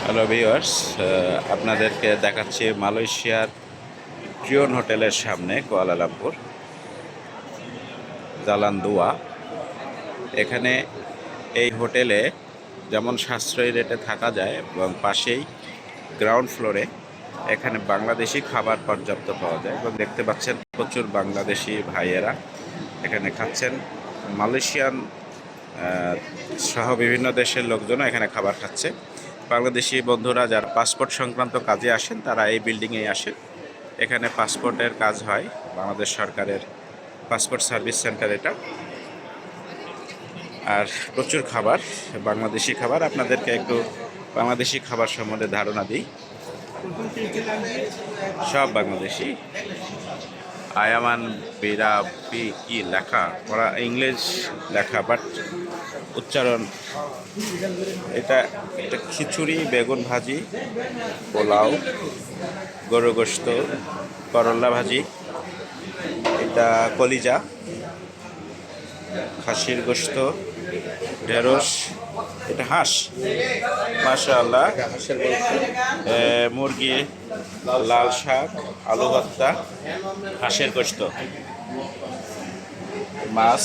Hello viewers, আপনাদেরকে দেখাচ্ছি মালয়েশিয়ার ট্রিয়ন হোটেলের সামনে কুয়ালালামপুর জালান দুয়া। এখানে এই হোটেলে যেমন সাশ্রয়ী রেটে থাকা যায় এবং পাশেই গ্রাউন্ড ফ্লোরে এখানে বাংলাদেশি খাবার পর্যাপ্ত পাওয়া যায় এবং দেখতে পাচ্ছেন প্রচুর বাংলাদেশি ভাইয়েরা এখানে খাচ্ছেন। মালয়েশিয়ান সহ বিভিন্ন দেশের লোকজনও এখানে খাবার খাচ্ছে। বাংলাদেশি বন্ধুরা যারা পাসপোর্ট সংক্রান্ত কাজে আসেন তারা এই বিল্ডিংয়েই আসেন। এখানে পাসপোর্টের কাজ হয়, বাংলাদেশ সরকারের পাসপোর্ট সার্ভিস সেন্টার এটা। আর প্রচুর খাবার, বাংলাদেশি খাবার। আপনাদেরকে একটু বাংলাদেশি খাবার সম্বন্ধে ধারণা দিই। সব বাংলাদেশি। আয়ামান বিরাপি কি লেখা, ওরা ইংলিশ লেখা, বাট উচ্চারণ এটা একটা খিচুড়ি, বেগুন ভাজি, পোলাও, গরু গোশত, করল্লা ভাজি, এটা কলিজা, খাসির গোশত, ঢেঁড়স, এটা হাঁস, মাশাআল্লাহ, মুরগি, লাল শাক, আলু ভর্তা, হাঁসের গোশত, মাছ,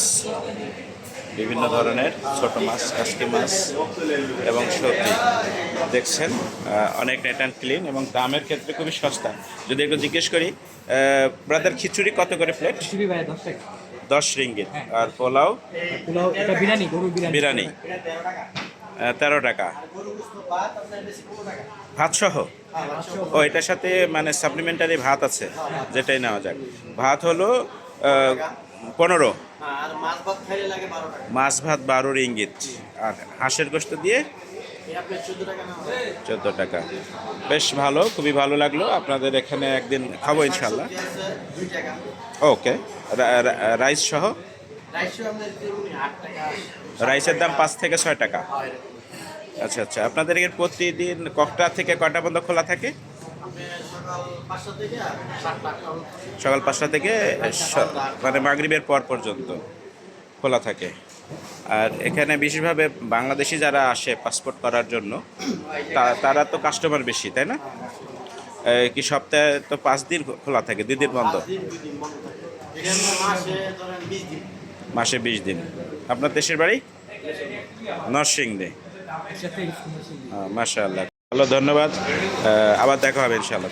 বিভিন্ন ধরনের ছোট মাছ, কাশকি মাছ এবং সবজি। দেখছেন অনেক নেট অ্যান্ড ক্লিন এবং দামের ক্ষেত্রে খুবই সস্তা। যদি একটু জিজ্ঞেস করি, ব্রাদার খিচুড়ি কত করে প্লেট? 10 রিঙ্গিত। আর পোলাও? বিরিয়ানি 13 টাকা। ভাত সহ? ও, এটার সাথে মানে সাপ্লিমেন্টারি ভাত আছে, যেটাই নেওয়া যাক। ভাত হলো 15, মাছ ভাত 12 রিঙ্গিত। আর হাঁসের গোশত দিয়ে 14 টাকা। বেশ ভালো, খুবই ভালো লাগলো। আপনাদের এখানে একদিন খাবো ইনশাল্লাহ। ওকে, রাইস সহ? রাইসের দাম 5 থেকে 6 টাকা। আচ্ছা আচ্ছা, আপনাদের এর প্রতিদিন কটা থেকে কটা পর্যন্ত খোলা থাকে? সকাল 5টা থেকে মানে মাগরিবের পর পর্যন্ত খোলা থাকে। আর এখানে বিশেষভাবে বাংলাদেশি যারা আসে পাসপোর্ট করার জন্য, তারা তো কাস্টমার বেশি, তাই না? কি সপ্তাহে তো 5 দিন খোলা থাকে, 2 দিন বন্ধ? মাসে 20 দিন। আপনার দেশের বাড়ি? নরসিংদী। মাশাআল্লাহ, ভালো, ধন্যবাদ। আবার দেখা হবে ইনশাআল্লাহ।